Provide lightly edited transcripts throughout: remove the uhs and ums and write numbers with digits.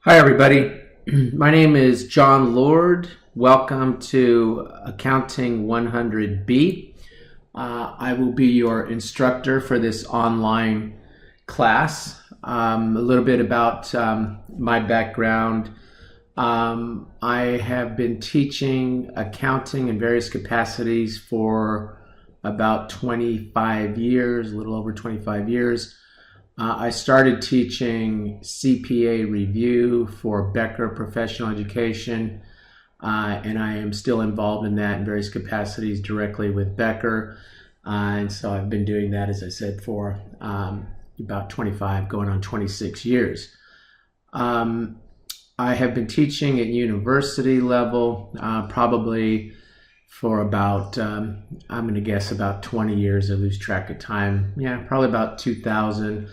Hi, everybody. My name is John Lord. Welcome to Accounting 100B. I will be your instructor for this online class. A little bit about my background. I have been teaching accounting in various capacities for about 25 years, a little over 25 years. I started teaching CPA review for Becker Professional Education, and I am still involved in that in various capacities directly with Becker. And so I've been doing that, as I said, for about 25, going on 26 years. I have been teaching at university level probably for about, I'm going to guess about 20 years. I lose track of time. Yeah, probably about 2000.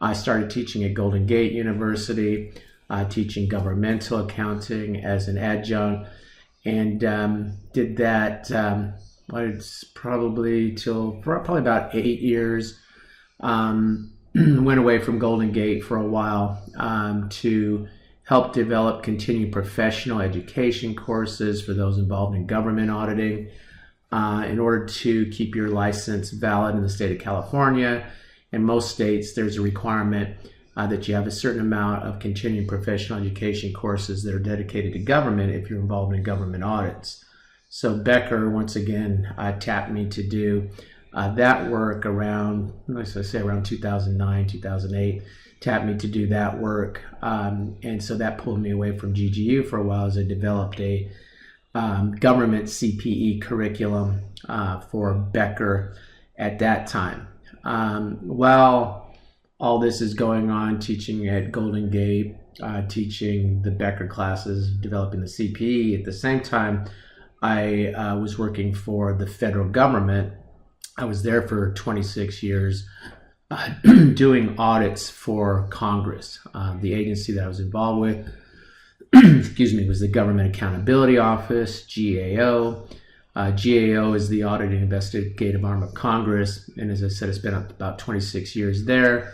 I started teaching at Golden Gate University, teaching governmental accounting as an adjunct, and did that probably about 8 years. Went away from Golden Gate for a while to help develop continuing professional education courses for those involved in government auditing in order to keep your license valid in the state of California. In most states, there's a requirement that you have a certain amount of continuing professional education courses that are dedicated to government if you're involved in government audits. So Becker, once again, tapped me to do that work around, as I say, around 2009, 2008, tapped me to do that work. And so that pulled me away from GGU for a while as I developed a government CPE curriculum for Becker at that time. While all this is going on, teaching at Golden Gate, teaching the Becker classes, developing the CPE, at the same time, I was working for the federal government. I was there for 26 years doing audits for Congress. The agency that I was involved with, was the Government Accountability Office, GAO. GAO is the Audit and Investigative Arm of Congress, and as I said, I spent about 26 years there.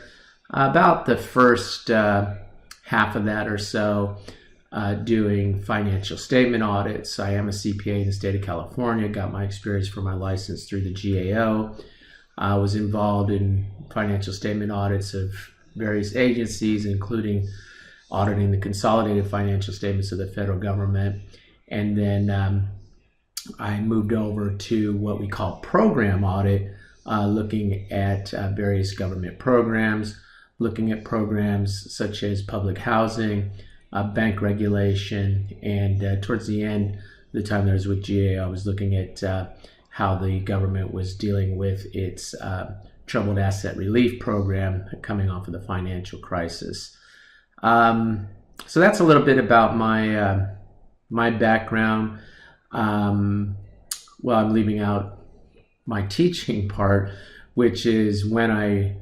About the first half of that or so doing financial statement audits. I am a CPA in the state of California, got my experience for my license through the GAO. I was involved in financial statement audits of various agencies, including auditing the consolidated financial statements of the federal government, and then I moved over to what we call program audit, looking at various government programs, looking at programs such as public housing, bank regulation, and towards the end, the time that I was with GA, I was looking at how the government was dealing with its troubled asset relief program coming off of the financial crisis. So that's a little bit about my background. Well, I'm leaving out my teaching part, which is when I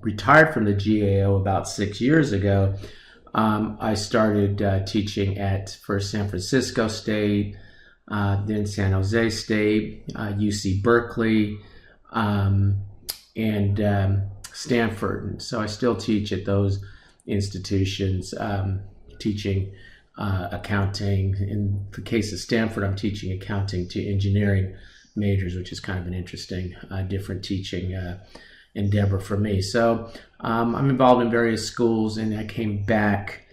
retired from the GAO about 6 years ago. I started teaching at first San Francisco State, then San Jose State, UC Berkeley, and Stanford. And so I still teach at those institutions, teaching accounting. In the case of Stanford, I'm teaching accounting to engineering majors, which is kind of an interesting, different teaching endeavor for me. So I'm involved in various schools, and I came back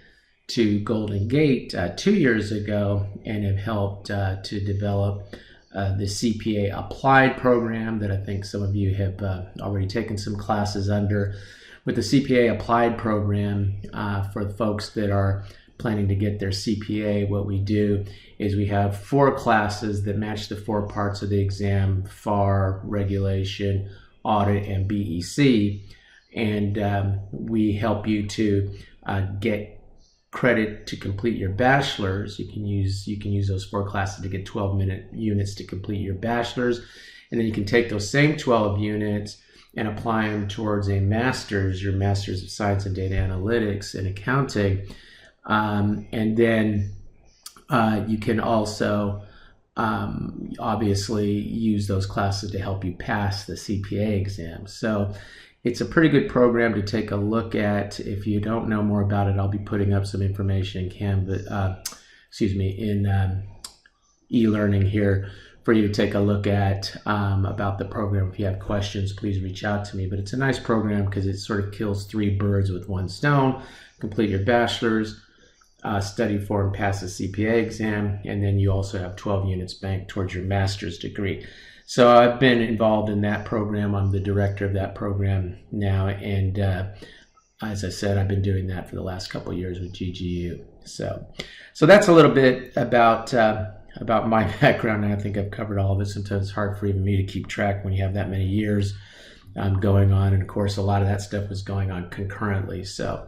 to Golden Gate 2 years ago and have helped to develop the Cpa Applied Program that I think some of you have already taken some classes under. With the Cpa Applied Program, for the folks that are planning to get their CPA, what we do is we have 4 classes that match the 4 parts of the exam: FAR, regulation, audit, and BEC. And we help you to get credit to complete your bachelor's. You can use those 4 classes to get 12-minute units to complete your bachelor's. And then you can take those same 12 units and apply them towards a master's, your Master's of Science in Data Analytics and Accounting. And then you can also obviously use those classes to help you pass the CPA exam. So It's a pretty good program to take a look at. If you don't know more about it, I'll be putting up some information in in e-learning here for you to take a look at about the program. If you have questions, please reach out to me. But it's a nice program because it sort of kills 3 birds with 1 stone. Complete your bachelor's, study for and pass the CPA exam, and then you also have 12 units banked towards your master's degree. So I've been involved in that program. I'm the director of that program now, and as I said, I've been doing that for the last couple of years with GGU. So that's a little bit about my background, and I think I've covered all of it. Sometimes it's hard for even me to keep track when you have that many years going on, and of course a lot of that stuff was going on concurrently, so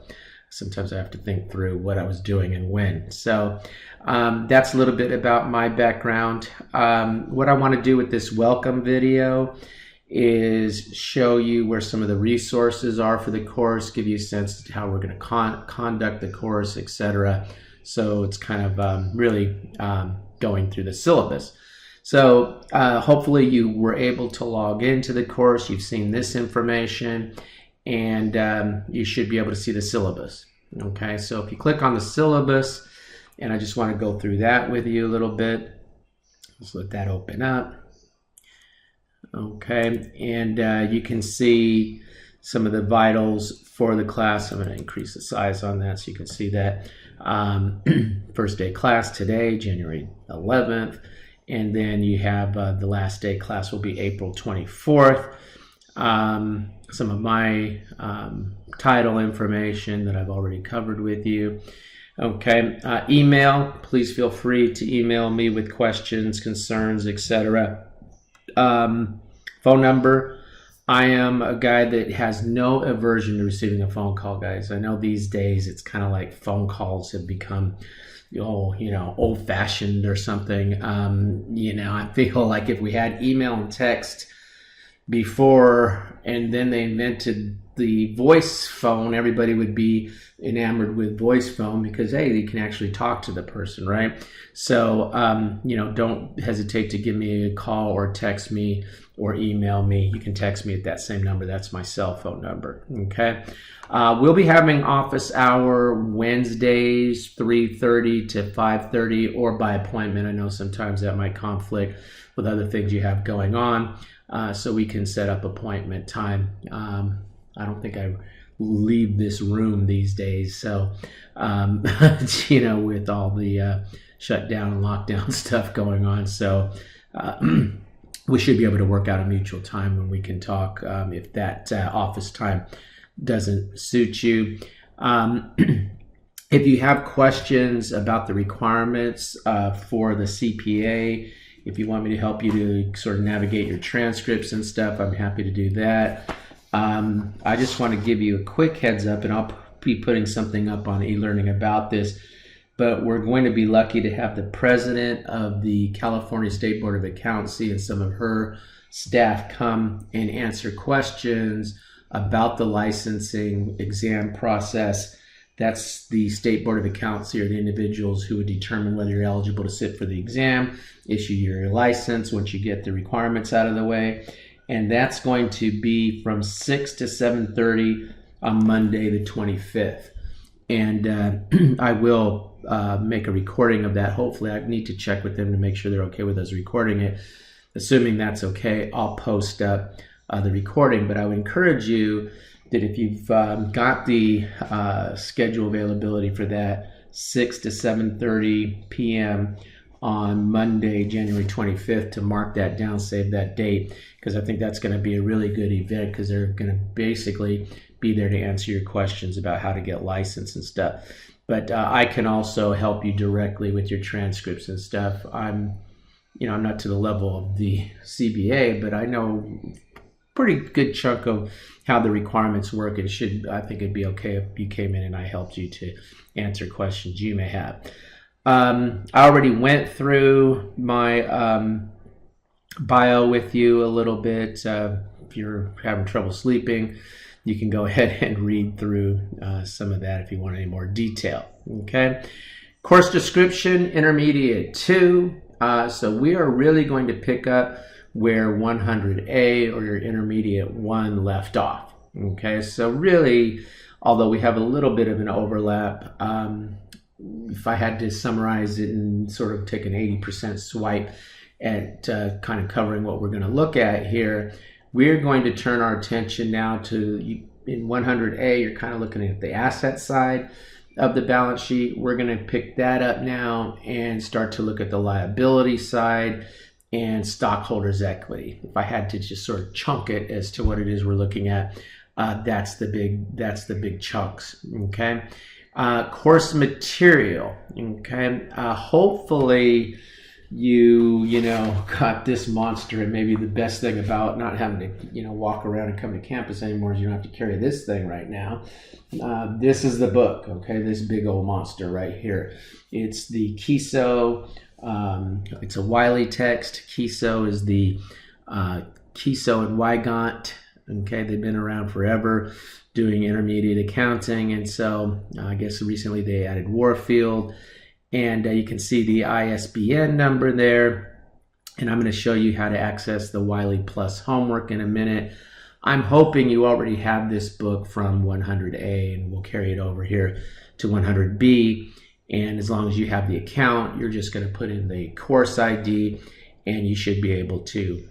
sometimes I have to think through what I was doing and when. So that's a little bit about my background. What I want to do with this welcome video is show you where some of the resources are for the course, give you a sense of how we're going to conduct the course, etc. So it's kind of really going through the syllabus. So hopefully you were able to log into the course, you've seen this information, and you should be able to see the syllabus. Okay, so if you click on the syllabus, and I just want to go through that with you a little bit. Let's let that open up. Okay, and you can see some of the vitals for the class. I'm going to increase the size on that so you can see that. First day class today, January 11th, and then you have the last day class will be April 24th. Some of my title information that I've already covered with you. Okay, email, please feel free to email me with questions, concerns, etc. Phone number, I am a guy that has no aversion to receiving a phone call, guys. I know these days it's kind of like phone calls have become, old-fashioned or something. I feel like if we had email and text before, and then they invented the voice phone, everybody would be enamored with voice phone because, hey, you can actually talk to the person, right? So, don't hesitate to give me a call or text me or email me. You can text me at that same number. That's my cell phone number, okay? We'll be having office hour Wednesdays, 3:30 to 5:30, or by appointment. I know sometimes that might conflict with other things you have going on, so we can set up appointment time. I don't think I leave this room these days, so with all the shutdown and lockdown stuff going on, so we should be able to work out a mutual time when we can talk if that office time doesn't suit you. If you have questions about the requirements for the CPA, if you want me to help you to sort of navigate your transcripts and stuff, I'm happy to do that. I just want to give you a quick heads up, and I'll be putting something up on e-learning about this, but we're going to be lucky to have the president of the California State Board of Accountancy and some of her staff come and answer questions about the licensing exam process. That's the State Board of Accountancy, or the individuals who would determine whether you're eligible to sit for the exam, issue your license once you get the requirements out of the way. And that's going to be from 6 to 7:30 on Monday the 25th. And I will make a recording of that. Hopefully, I need to check with them to make sure they're okay with us recording it. Assuming that's okay, I'll post up the recording. But I would encourage you that if you've got the schedule availability for that, 6 to 7:30 p.m. on Monday, January 25th, to mark that down, save that date, because I think that's going to be a really good event, because they're going to basically be there to answer your questions about how to get licensed and stuff. But I can also help you directly with your transcripts and stuff. I'm not to the level of the CBA, but I know pretty good chunk of how the requirements work. I think it'd be okay if you came in and I helped you to answer questions you may have. I already went through my bio with you a little bit. If you're having trouble sleeping, you can go ahead and read through some of that if you want any more detail. Okay. Course description, Intermediate 2. So we are really going to pick up where 100A or your Intermediate 1 left off. Okay, so really, although we have a little bit of an overlap, if I had to summarize it and sort of take an 80% swipe at kind of covering what we're going to look at here, we're going to turn our attention now to, in 100A, you're kind of looking at the asset side of the balance sheet. We're going to pick that up now and start to look at the liability side and stockholders' equity. If I had to just sort of chunk it as to what it is we're looking at, that's the big chunks. Okay, course material. Okay, hopefully you know got this monster, and maybe the best thing about not having to walk around and come to campus anymore is you don't have to carry this thing right now. This is the book. Okay, this big old monster right here. It's the Kiso. It's a Wiley text. Kiso is the Kiso and Wygant. Okay, they've been around forever doing intermediate accounting, and so I guess recently they added Warfield, and you can see the ISBN number there, and I'm going to show you how to access the Wileyplus homework in a minute. I'm hoping you already have this book from 100A, and we'll carry it over here to 100B, and as long as you have the account, you're just going to put in the course ID, and you should be able to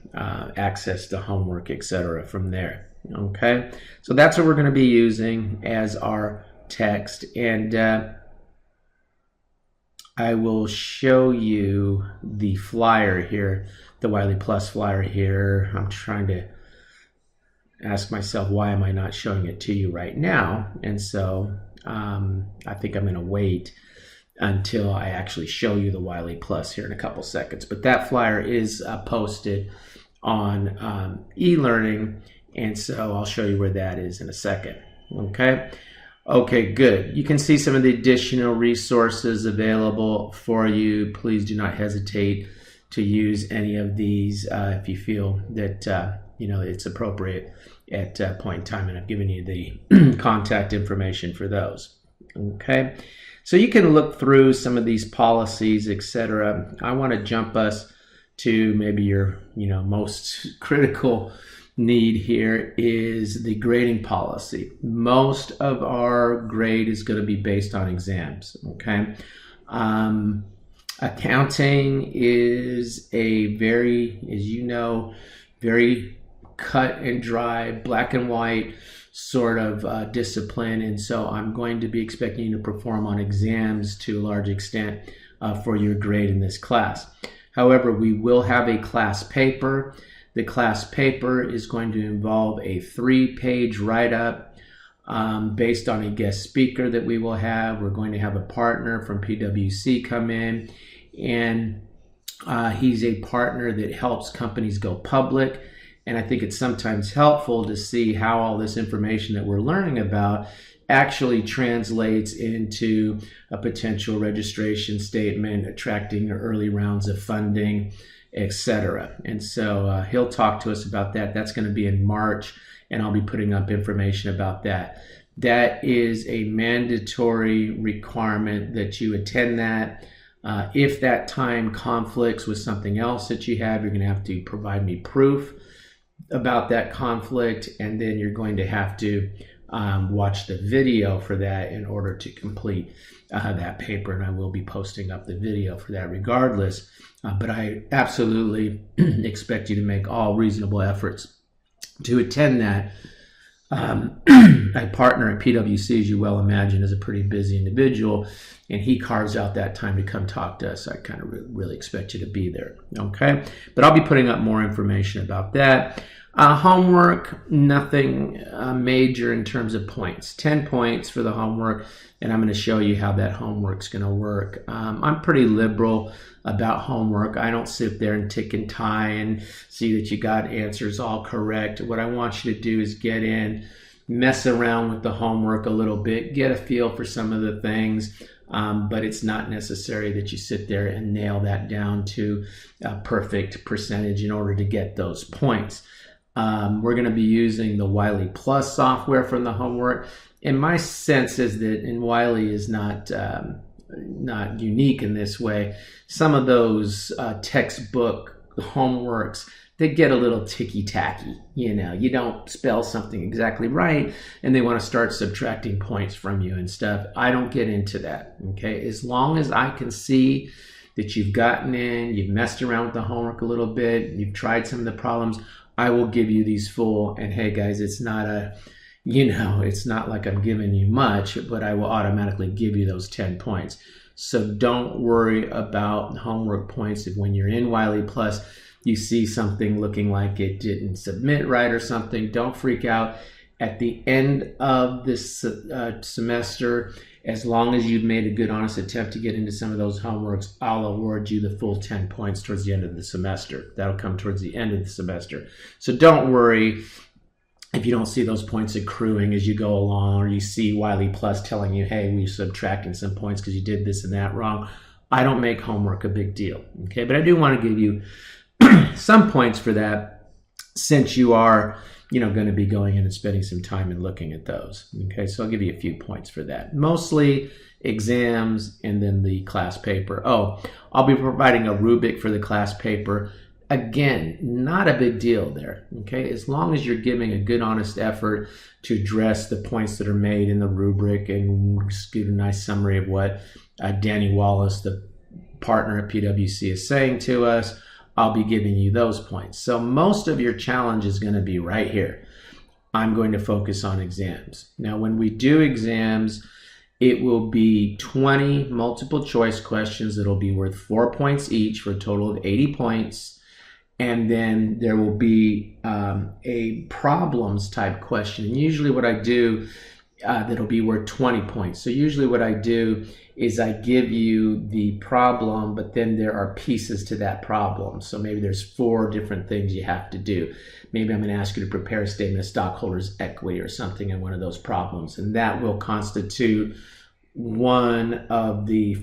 access the homework, etc. from there. Okay, so that's what we're going to be using as our text, and I will show you the flyer here, the Wileyplus Flyer here. I'm trying to ask myself, why am I not showing it to you right now? And so I think I'm going to wait until I actually show you the Wileyplus here in a couple seconds. But that flyer is posted on e-learning, and so I'll show you where that is in a second. Okay, good. You can see some of the additional resources available for you. Please do not hesitate to use any of these if you feel that it's appropriate at a point in time, and I've given you the contact information for those. Okay. So you can look through some of these policies, etc. I want to jump us to maybe your most critical need here is the grading policy. Most of our grade is going to be based on exams. Okay, accounting is a very, as you know, very cut and dry, black and white sort of discipline, and so I'm going to be expecting you to perform on exams to a large extent for your grade in this class. However, we will have a class paper. The class paper is going to involve a 3-page write-up based on a guest speaker that we will have. We're going to have a partner from PwC come in, and he's a partner that helps companies go public. And I think it's sometimes helpful to see how all this information that we're learning about actually translates into a potential registration statement, attracting early rounds of funding, etc. And so he'll talk to us about that. That's going to be in March, and I'll be putting up information about that. That is a mandatory requirement that you attend that. If that time conflicts with something else that you have, you're going to have to provide me proof about that conflict, and then you're going to have to watch the video for that in order to complete that paper, and I will be posting up the video for that regardless. But I absolutely expect you to make all reasonable efforts to attend that. My partner at PwC, as you well imagine, is a pretty busy individual, and he carves out that time to come talk to us. I kind of really expect you to be there. Okay, but I'll be putting up more information about that. Homework, nothing major in terms of points. 10 points for the homework, and I'm going to show you how that homework's going to work. I'm pretty liberal about homework. I don't sit there and tick and tie and see that you got answers all correct. What I want you to do is get in, mess around with the homework a little bit, get a feel for some of the things, but it's not necessary that you sit there and nail that down to a perfect percentage in order to get those points. We're going to be using the Wileyplus software from the homework, and my sense is that, and Wiley is not unique in this way, some of those textbook homeworks that get a little ticky-tacky. You don't spell something exactly right, and they want to start subtracting points from you and stuff. I don't get into that, okay? As long as I can see that you've gotten in, you've messed around with the homework a little bit, you've tried some of the problems, I will give you these full, and hey guys, it's not it's not like I'm giving you much, but I will automatically give you those 10 points. So don't worry about homework points. If when you're in Wileyplus, you see something looking like it didn't submit right or something, don't freak out. At the end of this semester, as long as you've made a good, honest attempt to get into some of those homeworks, I'll award you the full 10 points towards the end of the semester. That'll come towards the end of the semester. So don't worry if you don't see those points accruing as you go along, or you see Wileyplus telling you, hey, we're subtracting some points because you did this and that wrong. I don't make homework a big deal, okay? But I do want to give you some points for that, since you are going to be going in and spending some time and looking at those. Okay, so I'll give you a few points for that. Mostly exams and then the class paper. Oh, I'll be providing a rubric for the class paper. Again, not a big deal there. Okay, as long as you're giving a good, honest effort to address the points that are made in the rubric and give a nice summary of what Danny Wallace, the partner at PwC, is saying to us, I'll be giving you those points. So most of your challenge is going to be right here. I'm going to focus on exams. Now, when we do exams, it will be 20 multiple choice questions that'll be worth 4 points each for a total of 80 points. And then there will be a problems type question. And usually what I do, that'll be worth 20 points. So usually what I do is I give you the problem, but then there are pieces to that problem. So maybe there's 4 different things you have to do. Maybe I'm going to ask you to prepare a statement of stockholders' equity or something in one of those problems. And that will constitute one of the,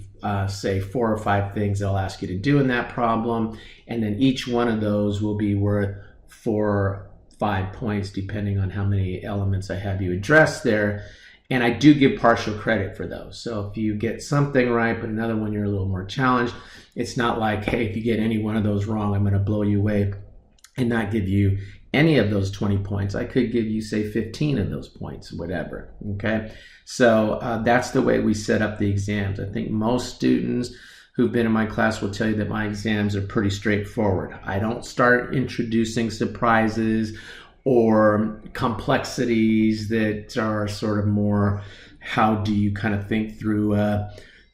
say, 4 or 5 things they'll ask you to do in that problem. And then each one of those will be worth 4 or 5 points, depending on how many elements I have you address there. And I do give partial credit for those. So if you get something right, but another one you're a little more challenged, it's not like, hey, if you get any one of those wrong, I'm going to blow you away and not give you any of those 20 points. I could give you, say, 15 of those points, whatever, okay? So that's the way we set up the exams. I think most students who've been in my class will tell you that my exams are pretty straightforward. I don't start introducing surprises or complexities that are sort of more, how do you kind of think through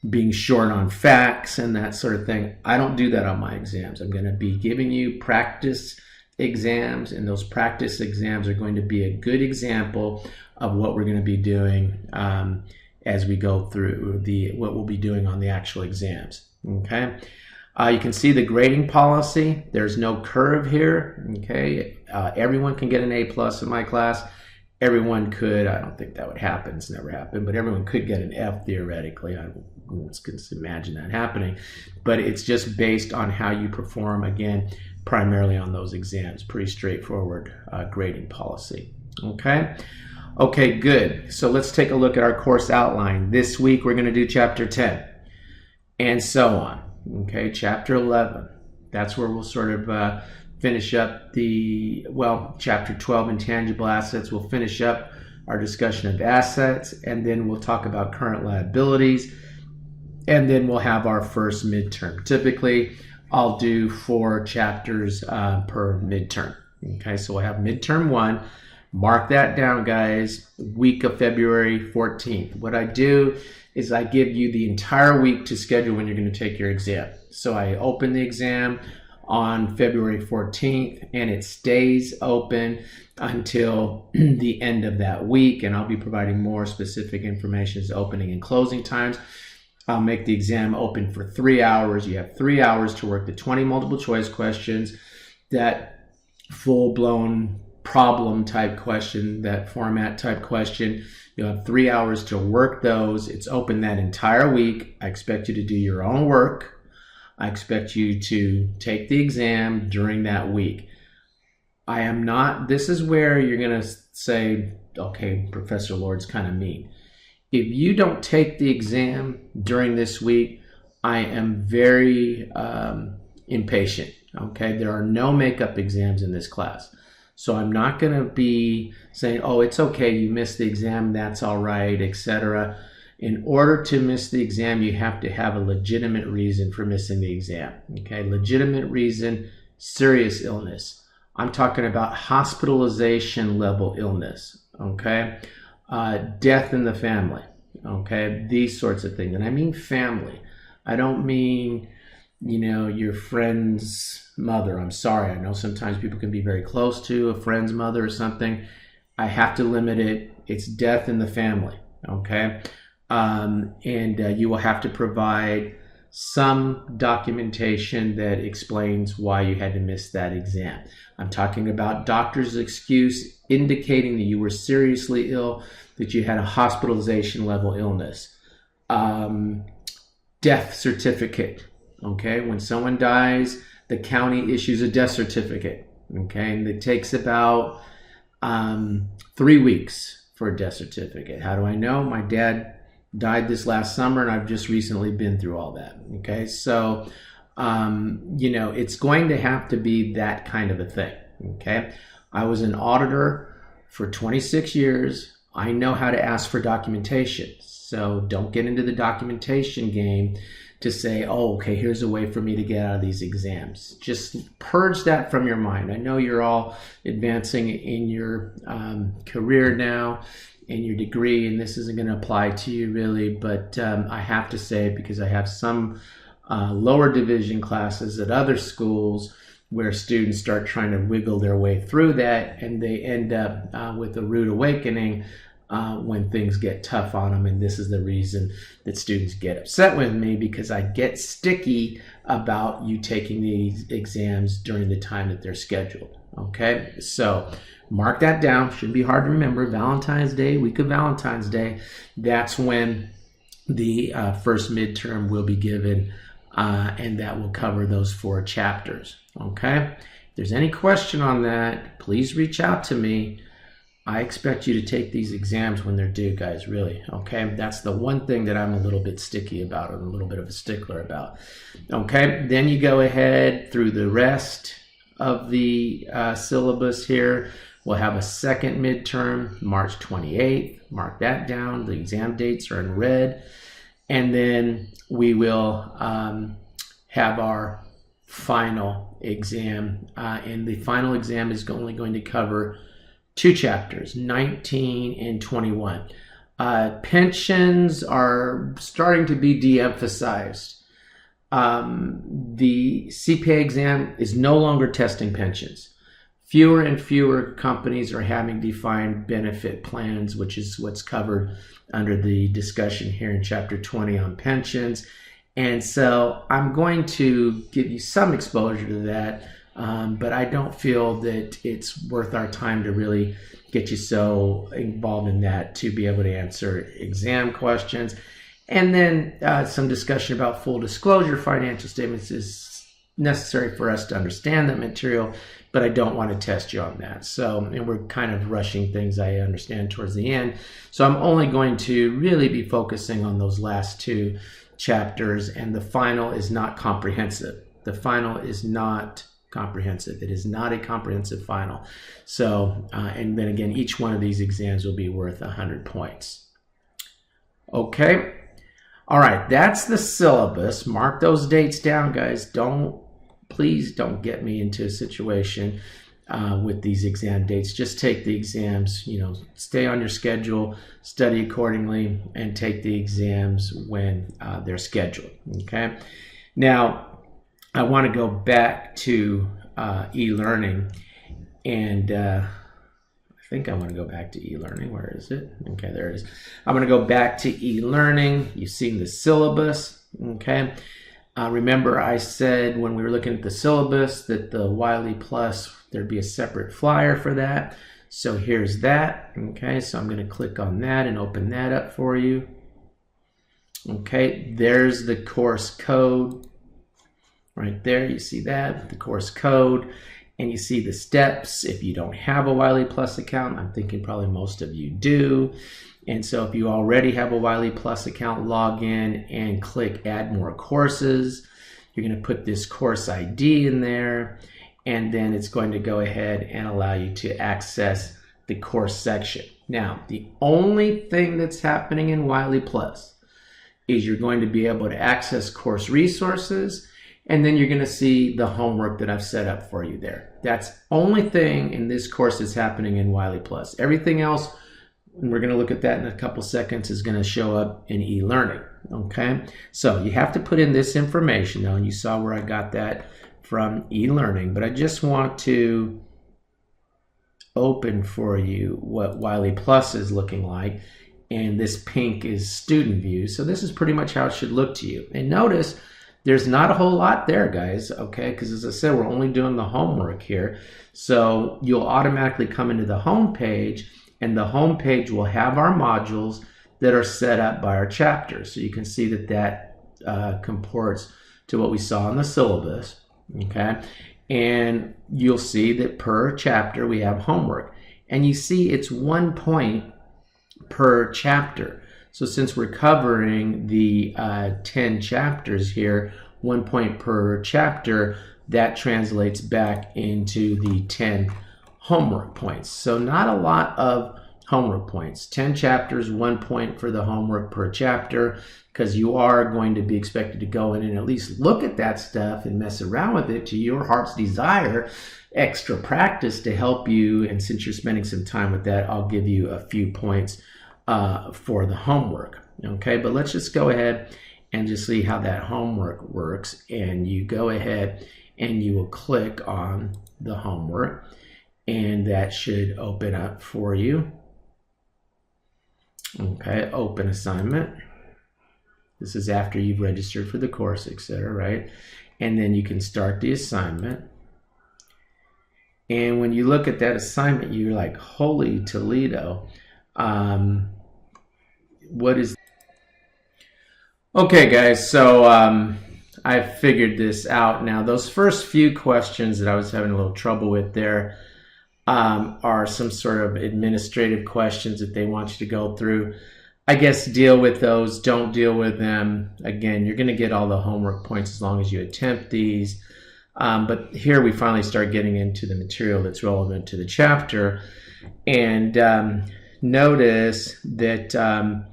being short on facts and that sort of thing. I don't do that on my exams. I'm going to be giving you practice exams, and those practice exams are going to be a good example of what we're going to be doing as we go through what we'll be doing on the actual exams. Okay. You can see the grading policy. There's no curve here. Okay. Everyone can get an A+ in my class. Everyone could, I don't think that would happen, it's never happened, but everyone could get an F theoretically. I can imagine that happening. But it's just based on how you perform, again, primarily on those exams. Pretty straightforward grading policy. Okay? Okay, good. So let's take a look at our course outline. This week we're going to do Chapter 10 and so on. Okay, Chapter 11. That's where we'll sort of finish up Chapter 12, Intangible Assets. We'll finish up our discussion of assets, and then we'll talk about current liabilities, and then we'll have our first midterm. Typically, I'll do 4 chapters per midterm. Okay, so we'll have midterm 1. Mark that down, guys. Week of February 14th. What I do is I give you the entire week to schedule when you're going to take your exam. So I open the exam on February 14th, and it stays open until the end of that week, and I'll be providing more specific information as opening and closing times. I'll make the exam open for 3 hours. You have 3 hours to work the 20 multiple choice questions, that full-blown problem type question, that format type question. You'll have 3 hours to work those. It's open that entire week. I expect you to do your own work. I expect you to take the exam during that week. This is where you're going to say, okay, Professor Lord's kind of mean. If you don't take the exam during this week, I am very impatient. Okay, there are no makeup exams in this class. So I'm not going to be saying, oh, it's okay, you missed the exam, that's all right, etc. In order to miss the exam, you have to have a legitimate reason for missing the exam. Okay, legitimate reason, serious illness. I'm talking about hospitalization level illness. Okay, death in the family. Okay, these sorts of things. And I mean family. I don't mean, you know, your friend's mother. I'm sorry. I know sometimes people can be very close to a friend's mother or something. I have to limit it. It's death in the family. Okay. You will have to provide some documentation that explains why you had to miss that exam. I'm talking about doctor's excuse indicating that you were seriously ill, that you had a hospitalization level illness. Death certificate. Okay, when someone dies, the county issues a death certificate. Okay, and it takes about 3 weeks for a death certificate. How do I know? My dad died this last summer, and I've just recently been through all that. Okay, so you know, it's going to have to be that kind of a thing. Okay, I was an auditor for 26 years. I know how to ask for documentation. So don't get into the documentation game to say, oh, okay, here's a way for me to get out of these exams. Just purge that from your mind. I know you're all advancing in your career now, in your degree, and this isn't going to apply to you really, but I have to say, because I have some lower division classes at other schools where students start trying to wiggle their way through that, and they end up with a rude awakening when things get tough on them. And this is the reason that students get upset with me, because I get sticky about you taking these exams during the time that they're scheduled. Okay, so mark that down. Shouldn't be hard to remember. Valentine's Day, week of Valentine's Day, that's when the first midterm will be given, and that will cover those 4 chapters. Okay, if there's any question on that, please reach out to me. I expect you to take these exams when they're due, guys, really. Okay, that's the one thing that I'm a little bit sticky about, or a little bit of a stickler about. Okay, then you go ahead through the rest of the syllabus here. We'll have a second midterm, March 28th. Mark that down. The exam dates are in red. And then we will have our final exam. And the final exam is only going to cover 2 chapters, 19 and 21. Pensions are starting to be de-emphasized. The CPA exam is no longer testing pensions. Fewer and fewer companies are having defined benefit plans, which is what's covered under the discussion here in Chapter 20 on pensions. And so I'm going to give you some exposure to that, but I don't feel that it's worth our time to really get you so involved in that to be able to answer exam questions. And then some discussion about full disclosure financial statements is necessary for us to understand that material, but I don't want to test you on that. So, and we're kind of rushing things, I understand, towards the end. So I'm only going to really be focusing on those last 2 chapters, and the final is not comprehensive. The final is not comprehensive. It is not a comprehensive final. So, and then again, each one of these exams will be worth 100 points. Okay. All right. That's the syllabus. Mark those dates down, guys. Please don't get me into a situation with these exam dates. Just take the exams, stay on your schedule, study accordingly, and take the exams when they're scheduled. Okay. Now, I want to go back to e-learning, and I think I want to go back to e-learning. Where is it? Okay, there it is. I'm going to go back to e-learning. You've seen the syllabus. Okay. Remember I said when we were looking at the syllabus that the Wileyplus, there'd be a separate flyer for that. So here's that. Okay, so I'm going to click on that and open that up for you. Okay, there's the course code. Right there, you see that, the course code, and you see the steps. If you don't have a Wileyplus account, I'm thinking probably most of you do. And so if you already have a Wileyplus account, log in and click Add More Courses. You're going to put this course ID in there, and then it's going to go ahead and allow you to access the course section. Now, the only thing that's happening in Wileyplus is you're going to be able to access course resources, and then you're going to see the homework that I've set up for you there. That's the only thing in this course that's happening in Wileyplus. Everything else, and we're going to look at that in a couple seconds, is going to show up in e-learning. Okay, so you have to put in this information though, and you saw where I got that from e-learning, but I just want to open for you what Wileyplus is looking like, and this pink is student view. So this is pretty much how it should look to you. And notice there's not a whole lot there, guys, okay, because as I said, we're only doing the homework here. So you'll automatically come into the home page, and the home page will have our modules that are set up by our chapters. So you can see that that comports to what we saw in the syllabus, okay? And you'll see that per chapter we have homework. And you see it's 1 point per chapter. So since we're covering the 10 chapters here, 1 point per chapter, that translates back into the 10 homework points. So not a lot of homework points. 10 chapters, 1 point for the homework per chapter, because you are going to be expected to go in and at least look at that stuff and mess around with it to your heart's desire. Extra practice to help you, and since you're spending some time with that, I'll give you a few points for the homework. Okay, but let's just go ahead and just see how that homework works. And you go ahead and you will click on the homework, and that should open up for you. Okay, open assignment. This is after you've registered for the course, etc., right? And then you can start the assignment. And when you look at that assignment, you're like, holy Toledo. What is... Okay, guys, so I figured this out now. Those first few questions that I was having a little trouble with there are some sort of administrative questions that they want you to go through. I guess deal with those, don't deal with them. Again, you're going to get all the homework points as long as you attempt these. But here we finally start getting into the material that's relevant to the chapter. And notice that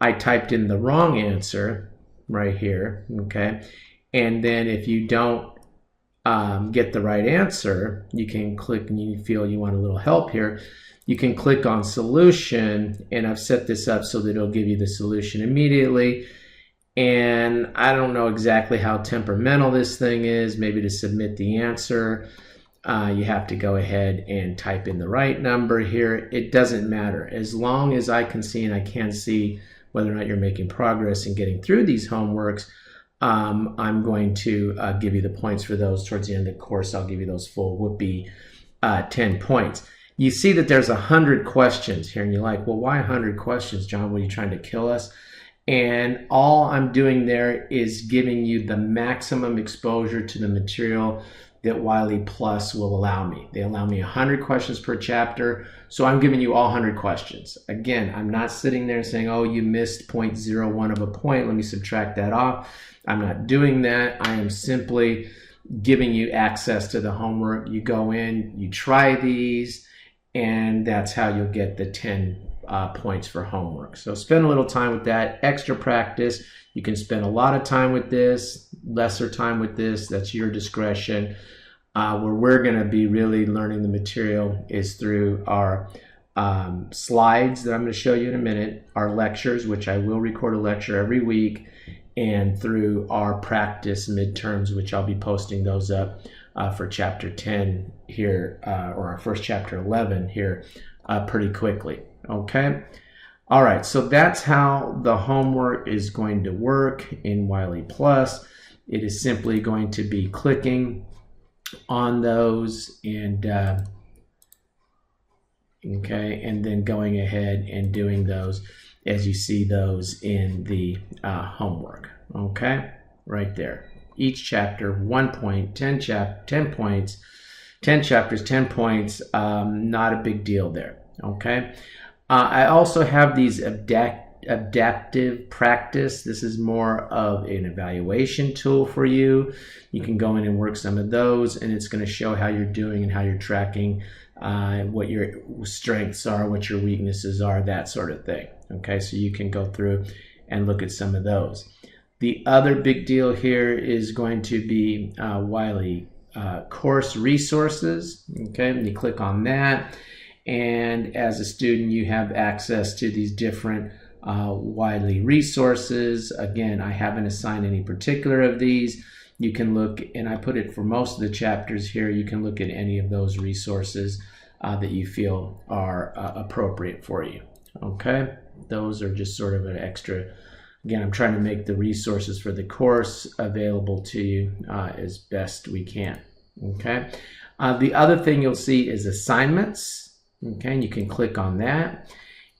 I typed in the wrong answer right here, okay? And then if you don't get the right answer, you can click, and you feel you want a little help here, you can click on solution, and I've set this up so that it'll give you the solution immediately. And I don't know exactly how temperamental this thing is. Maybe to submit the answer, you have to go ahead and type in the right number here. It doesn't matter. As long as I can see, and I can see whether or not you're making progress in getting through these homeworks, I'm going to give you the points for those towards the end of the course. I'll give you those full whoopee 10 points. You see that there's 100 questions here, and you're like, well, why 100 questions, John? What, are you trying to kill us? And all I'm doing there is giving you the maximum exposure to the material that Wileyplus will allow me. They allow me 100 questions per chapter, so I'm giving you all 100 questions. Again, I'm not sitting there saying, oh, you missed 0.01 of a point, let me subtract that off. I'm not doing that. I am simply giving you access to the homework. You go in, you try these, and that's how you'll get the 10 points for homework. So spend a little time with that, extra practice. You can spend a lot of time with this, lesser time with this, that's your discretion. Where we're going to be really learning the material is through our slides that I'm going to show you in a minute, our lectures, which I will record a lecture every week, and through our practice midterms, which I'll be posting those up for chapter 10 here, or our first chapter 11 here pretty quickly. Okay? All right, so that's how the homework is going to work in Wileyplus. It is simply going to be clicking on those and okay, and then going ahead and doing those as you see those in the homework. Okay, right there. Each chapter, 1 point, 10 points, 10 chapters, 10 points. Not a big deal there. Okay. I also have these adaptive practice. This is more of an evaluation tool for you. You can go in and work some of those, and it's going to show how you're doing and how you're tracking, what your strengths are, what your weaknesses are, that sort of thing. Okay, so you can go through and look at some of those. The other big deal here is going to be Wiley course resources. Okay, and you click on that, and as a student you have access to these different Wiley resources. Again, I haven't assigned any particular of these. You can look, and I put it for most of the chapters here, you can look at any of those resources that you feel are appropriate for you. Okay, those are just sort of an extra. Again, I'm trying to make the resources for the course available to you as best we can. Okay, the other thing you'll see is assignments. Okay, and you can click on that.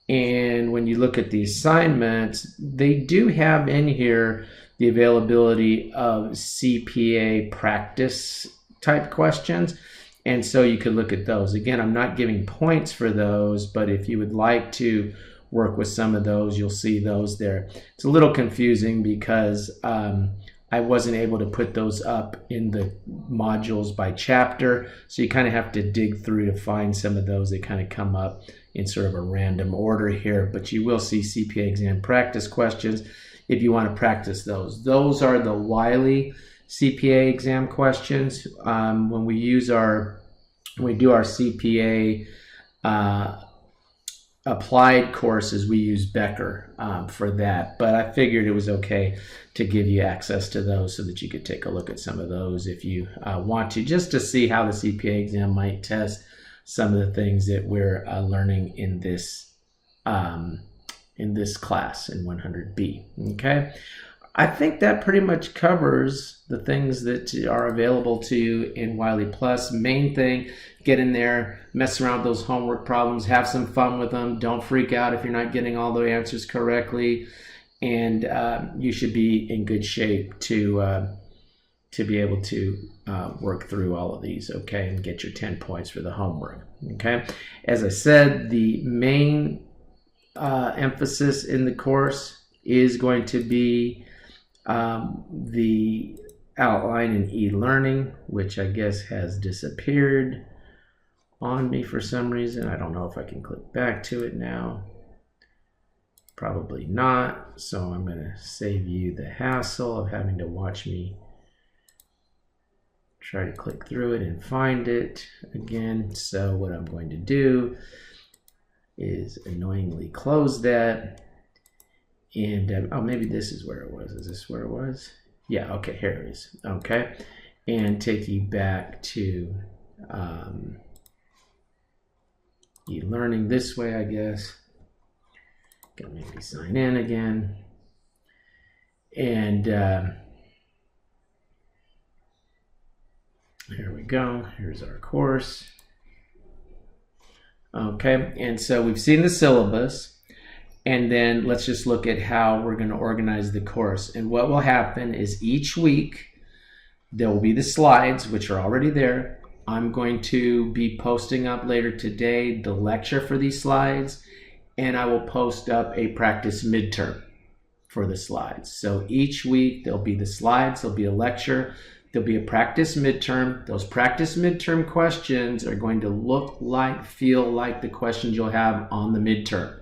And when you look at the assignments, they do have in here the availability of CPA practice type questions. And so you could look at those. Again, I'm not giving points for those, but if you would like to work with some of those, you'll see those there. It's a little confusing because I wasn't able to put those up in the modules by chapter. So you kind of have to dig through to find some of those. They kind of come up in sort of a random order here, but you will see CPA exam practice questions if you want to practice those. Those are the Wiley CPA exam questions. When we do our CPA applied courses, we use Becker for that, but I figured it was okay to give you access to those so that you could take a look at some of those if you want to, just to see how the CPA exam might test some of the things that we're learning in this class in 100B. Okay, I think that pretty much covers the things that are available to you in Wileyplus. Main thing, get in there, mess around with those homework problems, have some fun with them. Don't freak out if you're not getting all the answers correctly, and you should be in good shape to be able to work through all of these, okay, and get your 10 points for the homework. Okay, as I said, the main emphasis in the course is going to be the outline in e-learning, which I guess has disappeared on me for some reason. I don't know if I can click back to it now. Probably not. So I'm going to save you the hassle of having to watch me try to click through it and find it again. So what I'm going to do is annoyingly close that. And oh, maybe this is where it was. Is this where it was? Yeah, okay, here it is. Okay, and take you back to e-learning this way, I guess. Gonna maybe sign in again. And here we go. Here's our course. Okay, and so we've seen the syllabus. And then let's just look at how we're going to organize the course. And what will happen is each week there will be the slides, which are already there. I'm going to be posting up later today the lecture for these slides, and I will post up a practice midterm for the slides. So each week there'll be the slides, there'll be a lecture, there'll be a practice midterm. Those practice midterm questions are going to look like, feel like the questions you'll have on the midterm.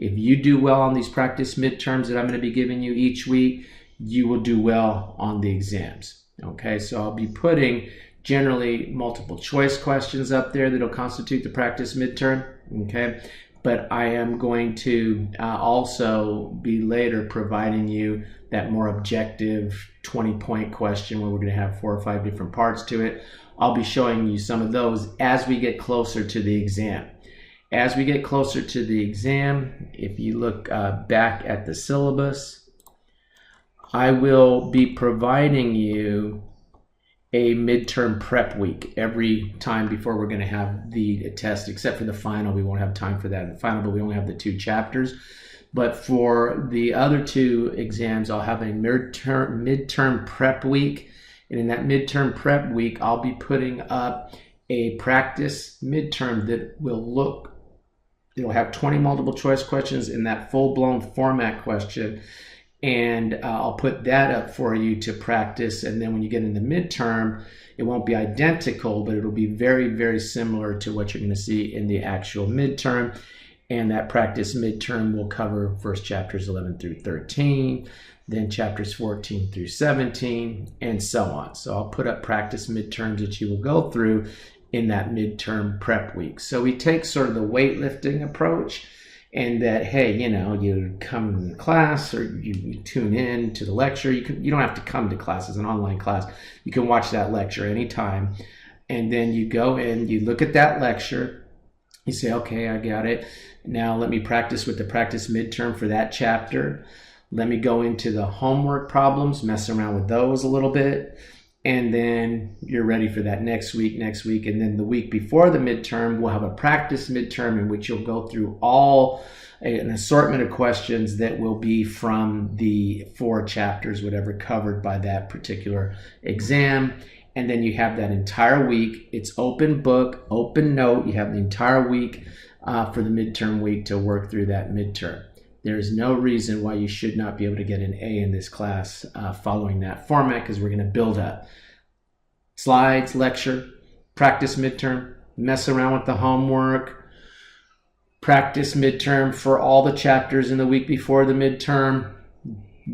If you do well on these practice midterms that I'm going to be giving you each week, you will do well on the exams. Okay, so I'll be putting generally multiple choice questions up there that'll constitute the practice midterm. Okay, but I am going to also be later providing you that more objective 20-point question where we're going to have 4 or 5 different parts to it. I'll be showing you some of those as we get closer to the exam. As we get closer to the exam, if you look back at the syllabus, I will be providing you a midterm prep week every time before we're going to have the test, except for the final. We won't have time for that in the final, but we only have the 2 chapters. But for the other 2 exams, I'll have a midterm prep week. And in that midterm prep week, I'll be putting up a practice midterm that will look it'll have 20 multiple choice questions in that full-blown format question. And I'll put that up for you to practice. And then when you get into midterm, it won't be identical, but it'll be very, very similar to what you're going to see in the actual midterm. And that practice midterm will cover first chapters 11 through 13, then chapters 14 through 17, and so on. So I'll put up practice midterms that you will go through in that midterm prep week. So we take sort of the weightlifting approach, and that, hey, you know, you come to class or you tune in to the lecture. You don't have to come to class as an online class. You can watch that lecture anytime. And then you go in, you look at that lecture, you say, okay, I got it. Now let me practice with the practice midterm for that chapter. Let me go into the homework problems, mess around with those a little bit. And then you're ready for that next week. And then the week before the midterm, we'll have a practice midterm in which you'll go through an assortment of questions that will be from the 4 chapters, whatever covered by that particular exam. And then you have that entire week. It's open book, open note. You have the entire week for the midterm week to work through that midterm. There is no reason why you should not be able to get an A in this class following that format, because we're going to build up slides, lecture, practice midterm, mess around with the homework, practice midterm for all the chapters in the week before the midterm.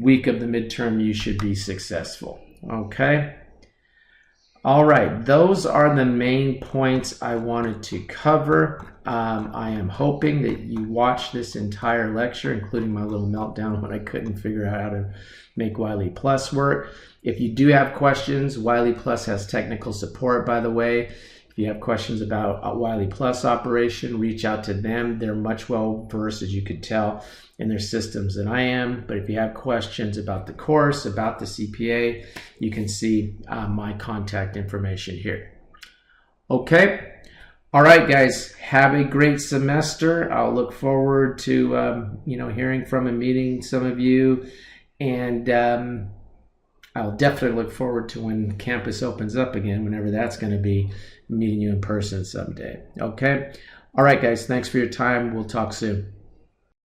Week of the midterm, you should be successful. Okay? All right, those are the main points I wanted to cover. I am hoping that you watched this entire lecture, including my little meltdown when I couldn't figure out how to make Wileyplus work. If you do have questions, Wileyplus has technical support, by the way. If you have questions about Wileyplus operation, reach out to them. They're much well versed, as you could tell, in their systems than I am. But if you have questions about the course, about the CPA, you can see my contact information here. Okay. All right, guys, have a great semester. I'll look forward to hearing from and meeting some of you, and I'll definitely look forward to when campus opens up again, whenever that's going to be, meeting you in person someday. Okay. All right, guys, thanks for your time. We'll talk soon.